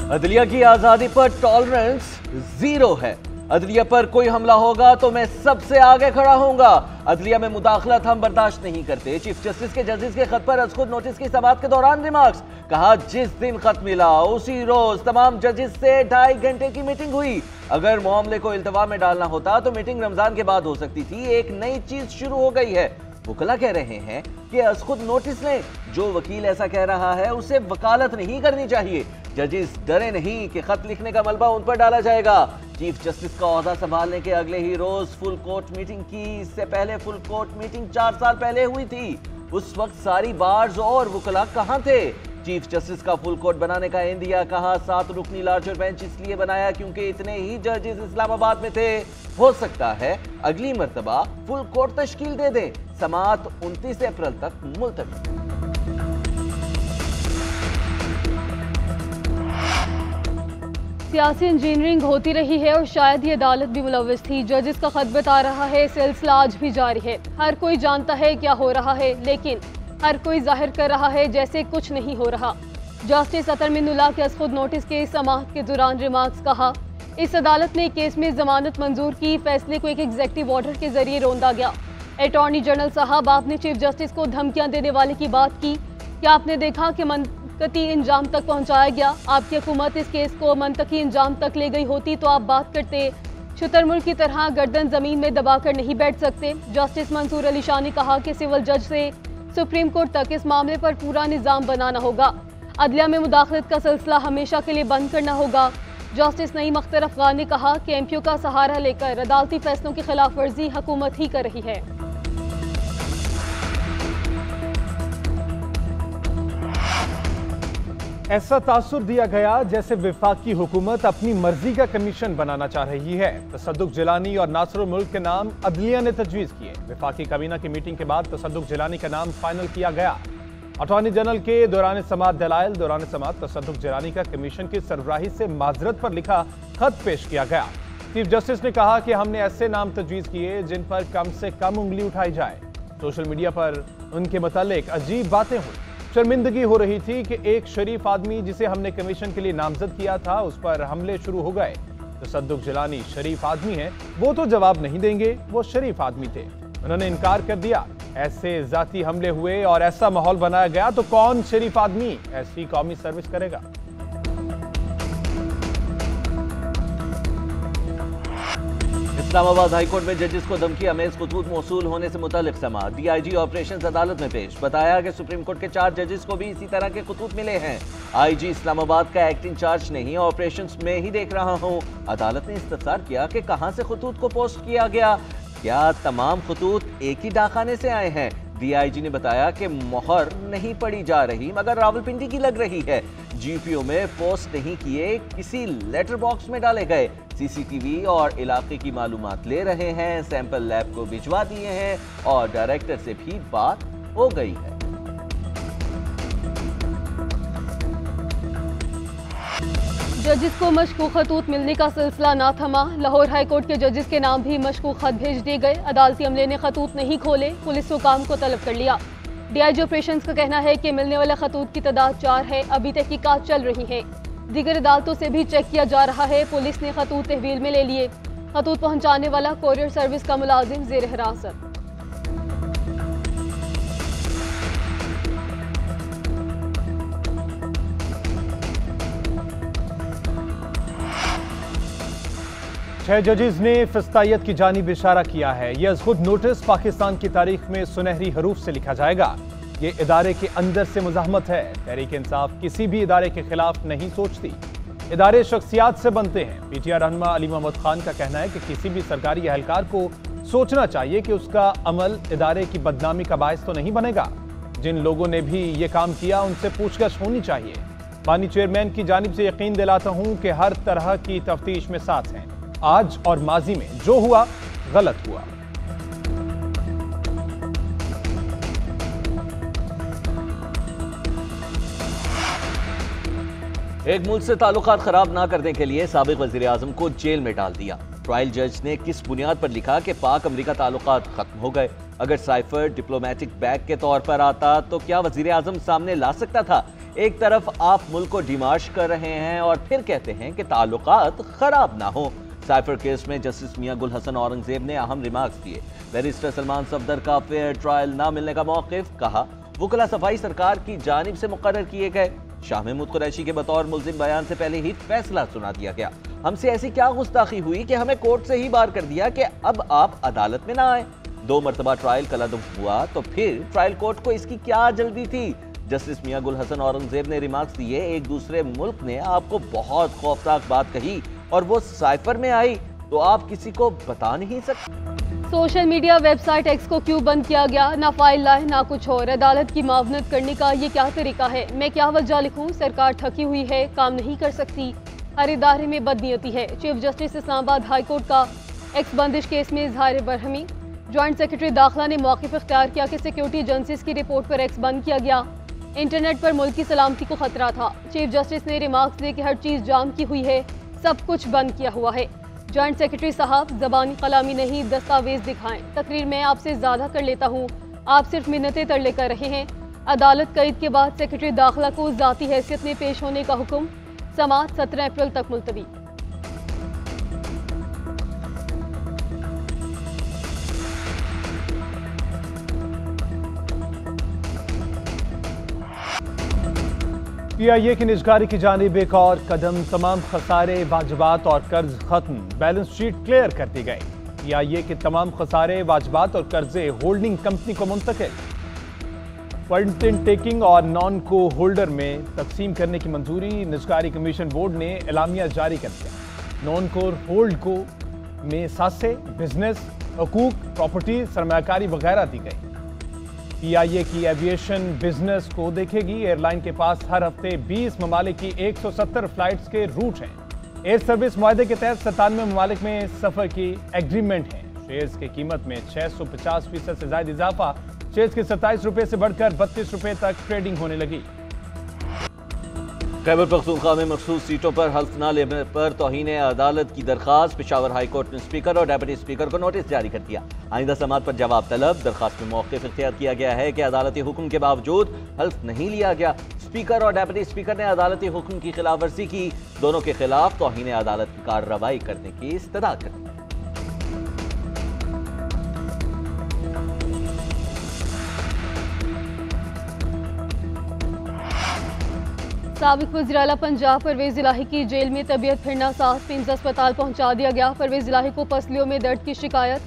अदलिया की आजादी पर टॉलरेंस जीरो है। अदलिया पर कोई हमला होगा तो मैं सबसे आगे खड़ा होऊंगा। अदलिया में मुदाखलत हम बर्दाश्त नहीं करते। चीफ जस्टिस के जजेस के खत पर खुद नोटिस की समाअत के दौरान रिमार्क्स। कहा जिस दिन खत मिला उसी रोज तमाम जजेस से 2.5 घंटे की मीटिंग हुई। अगर मामले को इल्तवा में डालना होता तो मीटिंग रमजान के बाद हो सकती थी। एक नई चीज शुरू हो गई है। वकला कह रहे हैं कि खुद नोटिस लें। जो वकील ऐसा कह रहा है उसे वकालत नहीं करनी चाहिए। जजेस डरे नहीं कि खत लिखने का मलबा उन पर डाला जाएगा। चीफ जस्टिस का ओहदा संभालने के अगले ही रोज फुल कोर्ट मीटिंग की। इससे पहले फुल कोर्ट मीटिंग 4 साल पहले हुई थी। उस वक्त सारी बार्स और वकला कहां थे? चीफ जस्टिस का फुल कोर्ट बनाने का इंदिया कहां? 7 रुकनी लार्जर बेंच इसलिए बनाया क्योंकि इतने ही जजेस इस्लामाबाद में थे। हो सकता है अगली मर्तबा फुल कोर्ट तश्कील दे दें। समाअत 29 अप्रैल तक मुलतवी। सियासी इंजीनियरिंग होती रही है और शायद ये अदालत भी मुलव्वस थी। जजेस का खत बता रहा है सिलसिला आज भी जारी है। हर कोई जानता है क्या हो रहा है, लेकिन हर कोई जाहिर कर रहा है जैसे कुछ नहीं हो रहा। जस्टिस अतर मिनुल्लाह के खुद नोटिस के समाअत के दौरान रिमार्क्स। कहा इस अदालत ने केस में जमानत मंजूर की। फैसले को एक एग्जीक्यूटिव ऑर्डर के जरिए रोंदा गया। अटॉर्नी जनरल साहब, आपने चीफ जस्टिस को धमकियां देने वाले की बात की। क्या आपने देखा कि मनतकी इंजाम तक पहुंचाया गया? आपकी हुकूमत इस केस को मनतकी इंजाम तक ले गई होती तो आप बात करते। शुतरमुर्ग की तरह गर्दन जमीन में दबाकर नहीं बैठ सकते। जस्टिस मंसूर अली शाह ने कहा कि सिविल जज से सुप्रीम कोर्ट तक इस मामले पर पूरा निज़ाम बनाना होगा। अदलिया में मुदाखलत का सिलसिला हमेशा के लिए बंद करना होगा। जस्टिस नईम अख्तर अफगान ने कहा कि एमपीओ का सहारा लेकर अदालती फैसलों की खिलाफ वर्जी हुकूमत ही कर रही है। ऐसा तासुर दिया गया जैसे वफाकी हुकूमत अपनी मर्जी का कमीशन बनाना चाह रही है। तसद्दुक जिलानी और नासरुल मुल्क के नाम अदलिया ने तजवीज़ किए। वफाकी काबीना की मीटिंग के बाद तसद्दुक जिलानी का नाम फाइनल किया गया। अटॉर्नी जनरल के दौरान समाअत दलाइल दौरान समाअत तसद्दुक जिलानी का कमीशन की सरबराही से माजरत पर लिखा खत पेश किया गया। चीफ जस्टिस ने कहा कि हमने ऐसे नाम तजवीज़ किए जिन पर कम से कम उंगली उठाई जाए। सोशल मीडिया पर उनके मुतालिक अजीब बातें हुई। शर्मिंदगी हो रही थी कि एक शरीफ आदमी जिसे हमने कमीशन के लिए नामजद किया था उस पर हमले शुरू हो गए। तसद्दुक जिलानी शरीफ आदमी है, वो तो जवाब नहीं देंगे, वो शरीफ आदमी थे। उन्होंने इनकार कर दिया। ऐसे जाती हमले हुए और ऐसा माहौल बनाया गया तो कौन शरीफ आदमी ऐसी कौमी सर्विस करेगा? इस्लामाबाद हाईकोर्ट में जजेस को धमकी अमेज खतूत मौसूल होने से मुतालिक समाअत। डीआईजी ऑपरेशंस अदालत में पेश। बताया कि सुप्रीम कोर्ट के 4 जजेस को भी इसी तरह के खतूत मिले हैं। आईजी इस्लामाबाद का एक्ट इंचार्ज नहीं, ऑपरेशंस में ही देख रहा हूं। अदालत ने इस्तफसार किया कि कहां से खतूत को पोस्ट किया गया। क्या तमाम खतूत एक ही डाकखाने से आए हैं? डीआईजी ने बताया कि मोहर नहीं पड़ी जा रही मगर रावलपिंडी की लग रही है। जीपीओ में पोस्ट नहीं किए, किसी लेटर बॉक्स में डाले गए। सीसीटीवी और इलाके की मालूमात ले रहे हैं। सैंपल लैब को भिजवा दिए हैं और डायरेक्टर से भी बात हो गई है। जजेस को मशकूक खतूत मिलने का सिलसिला ना थमा। लाहौर हाईकोर्ट के जजेस के नाम भी मशकूक खत भेज दिए गए। अदालती अमले ने खतूत नहीं खोले, पुलिस हुकाम को तलब कर लिया। डीआईजी ऑपरेशंस का कहना है कि मिलने वाले खतूत की तादाद 4 है। अभी तहकीकात चल रही है। दीगर अदालतों से भी चेक किया जा रहा है। पुलिस ने खतूत तहवील में ले लिए। खतूत पहुंचाने वाला कोरियर सर्विस का मुलाजिम जेर हिरासत। छह जजेस ने फिस्तायत की जानिब इशारा किया है। यह खुद नोटिस पाकिस्तान की तारीख में सुनहरी हरूफ से लिखा जाएगा। ये इदारे के अंदर से मुज़ाहमत है। तहरीक इंसाफ किसी भी इदारे के खिलाफ नहीं सोचती। इदारे शख्सियात से बनते हैं। पीटीआई रहनुमा अली मोहम्मद खान का कहना है कि किसी भी सरकारी एहलकार को सोचना चाहिए कि उसका अमल इदारे की बदनामी का बायस तो नहीं बनेगा। जिन लोगों ने भी ये काम किया उनसे पूछताछ होनी चाहिए। बानी चेयरमैन की जानिब से यकीन दिलाता हूं कि हर तरह की तफ्तीश में साथ हैं। आज और माजी में जो हुआ गलत हुआ। एक मुल्क से ताल्लुकात खराब ना करने के लिए साबिक वजीर आजम को जेल में डाल दिया। ट्रायल जज ने किस बुनियाद पर लिखा कि पाक अमेरिका ताल्लुकात खत्म हो गए? अगर साइफर डिप्लोमेटिक बैग के तौर पर आता तो क्या वजीर आजम सामने ला सकता था? एक तरफ आप मुल्क को डिमाश कर रहे हैं और फिर कहते हैं कि ताल्लुकात खराब ना हो। साइफर केस में जस्टिस मियां गुल हसन औरंगजेब ने अहम रिमार्क्स दिए। बैरिस्टर सलमान सफदर का फेयर ट्रायल ना मिलने का मौकिफ, कहा वकला सफाई सरकार की जानिब से मुकर्रर किए गए। शाह महमूद कुरैशी के बतौर मुल्जिम बयान से पहले ही फैसला सुना दिया गया। हमसे ऐसी क्या गुस्ताखी हुई कि हमें कोर्ट से ही बार कर दिया कि अब आप अदालत में ना आए। 2 मरतबा ट्रायल कलअदम हुआ तो फिर ट्रायल कोर्ट को इसकी क्या जल्दी थी? जस्टिस मियां गुल हसन औरंगजेब ने रिमार्क्स दिए, एक दूसरे मुल्क ने आपको बहुत खौफनाक बात कही और वो साइफर में आई तो आप किसी को बता नहीं सकते। सोशल मीडिया वेबसाइट एक्स को क्यों बंद किया गया? ना फाइल लाए ना कुछ और। अदालत की मावनत करने का ये क्या तरीका है? मैं क्या वजह लिखूं? सरकार थकी हुई है, काम नहीं कर सकती, हर इदारे में बदनीयती है। Chief justice Islamabad high court का एक्स बंदिश केस में इजहार बरहमी। ज्वाइंट सेक्रेटरी दाखिला ने मौक़िफ़ इख्तियार किया कि सिक्योरिटी एजेंसीज की रिपोर्ट पर एक्स बंद किया गया। इंटरनेट पर मुल्क की सलामती को खतरा था। चीफ जस्टिस ने रिमार्क्स दिए कि हर चीज़ जाम की हुई है, सब कुछ बंद किया हुआ है। ज्वाइंट सेक्रेटरी साहब, ज़बानी कलामी नहीं, दस्तावेज दिखाएं। तकरीर मैं आपसे ज़्यादा कर लेता हूँ, आप सिर्फ मिन्नतें तरले कर रहे हैं। अदालत कईद के बाद सेक्रेटरी दाखिला को ज़ाती हैसियत में पेश होने का हुक्म। समाअत 17 अप्रैल तक मुलतवी। PIA की निजकारी की जानिब एक और कदम, तमाम खसारे, वाजिबात और कर्ज खत्म, बैलेंस शीट क्लियर कर दी गई। PIA के तमाम खसारे, वाजिबात और कर्जे होल्डिंग कंपनी को मुंतकिल। फंड टेकिंग और नॉन को होल्डर में तकसीम करने की मंजूरी। निजकारी कमीशन बोर्ड ने एलामिया जारी कर दिया। नॉन कोर होल्ड को में सासे, बिजनेस, हकूक, प्रॉपर्टी, सरमायाकारी वगैरह दी गई। PIA की एविएशन बिजनेस को देखेगी। एयरलाइन के पास हर हफ्ते 20 ममालिक की 170 फ्लाइट्स के रूट हैं। एयर सर्विस मुआहदे के तहत 97 ममालिक में सफर की एग्रीमेंट है। शेयर्स की कीमत में 650% से ज्यादा इजाफा। शेयर्स के 27 रुपए से बढ़कर 32 रुपए तक ट्रेडिंग होने लगी। खैबर पख्तूनख्वा में मखसूस सीटों पर हल्फ न लेने पर तौहीन अदालत की दरखास्त। पेशावर हाई कोर्ट ने स्पीकर और डेप्यूटी स्पीकर को नोटिस जारी कर दिया। आइंदा समाअत पर जवाब तलब। दरखास्त में मौक़िफ़ इख्तियार किया गया है कि अदालती हुक्म के बावजूद हल्फ नहीं लिया गया। स्पीकर और डेप्यूटी स्पीकर ने अदालती हुक्म की खिलाफ वर्जी की। दोनों के खिलाफ तौहीन अदालत की कार्रवाई करने की इस्तदा कर दी। साबिक वज़ीर आला पंजाब परवेज़ इलाही की जेल में तबीयत फिर नासाज, पिम्स अस्पताल पहुंचा दिया गया। परवेज़ इलाही को पसलियों में दर्द की शिकायत।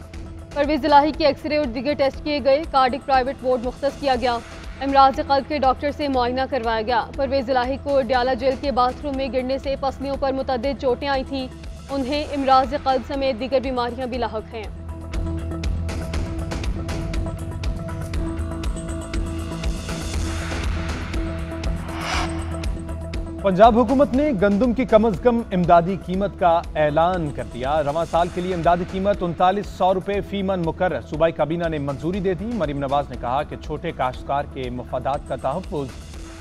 परवेज़ इलाही के एक्सरे और दीगर टेस्ट किए गए। कार्डिक प्राइवेट वार्ड मुख्तस किया गया। इमराज क़ल्ब के डॉक्टर से मुआयना करवाया गया। परवेज़ इलाही को डयाला जेल के बाथरूम में गिरने से पसलियों पर मुतअद्दिद चोटें आई थीं। उन्हें इमराज क़ल्ब समेत दीगर बीमारियां भी लाहक हैं। पंजाब हुकूमत ने गंदम की कम अज कम इमदादी कीमत का ऐलान कर दिया। रवां साल के लिए इमदादी कीमत 3900 रुपए फी मन मुकर्रर। सूबाई काबीना ने मंजूरी दे दी। मरीम नवाज ने कहा कि छोटे काश्तकार के मफादात का तहफ़्फ़ुज़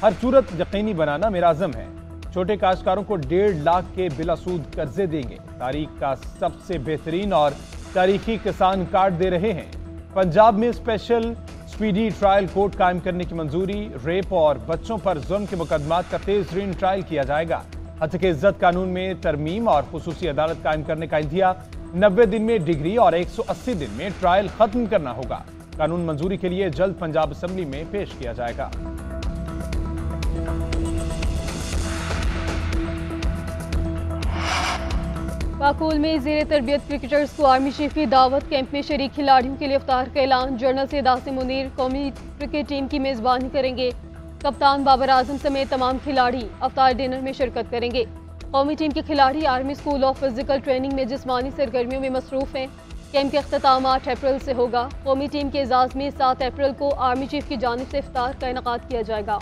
हर सूरत यकीनी बनाना मेरा अज़म है। छोटे काश्तकारों को 1.5 लाख के बिलासूद कर्जे देंगे। तारीख का सबसे बेहतरीन और तारीखी किसान कार्ड दे रहे हैं। पंजाब में स्पेशल स्पीडी ट्रायल कोर्ट कायम करने की मंजूरी। रेप और बच्चों पर जुल्म के मुकदमात का तेज तरीन ट्रायल किया जाएगा। हत्या के इज्जत कानून में तरमीम और खुसूसी अदालत कायम करने का इंदिया। 90 दिन में डिग्री और 180 दिन में ट्रायल खत्म करना होगा। कानून मंजूरी के लिए जल्द पंजाब असेंबली में पेश किया जाएगा। पाकुल में ज़ेर तरबियत क्रिकेटर्स को आर्मी चीफ की दावत। कैंप में शरीक खिलाड़ियों के लिए इफ्तार का ऐलान। जनरल सैयद आसिम मुनीर कौमी क्रिकेट टीम की मेज़बानी करेंगे। कप्तान बाबर आजम समेत तमाम खिलाड़ी इफ्तार डिनर में शिरकत करेंगे। कौमी टीम के खिलाड़ी army school of physical training में जिस्मानी सरगर्मियों में मसरूफ़ हैं। कैंप का अख्ताम 8 अप्रैल से होगा। कौमी टीम के एजाज़ में 7 अप्रैल को आर्मी चीफ की जानिब से इफ्तार का इनेकाद किया जाएगा।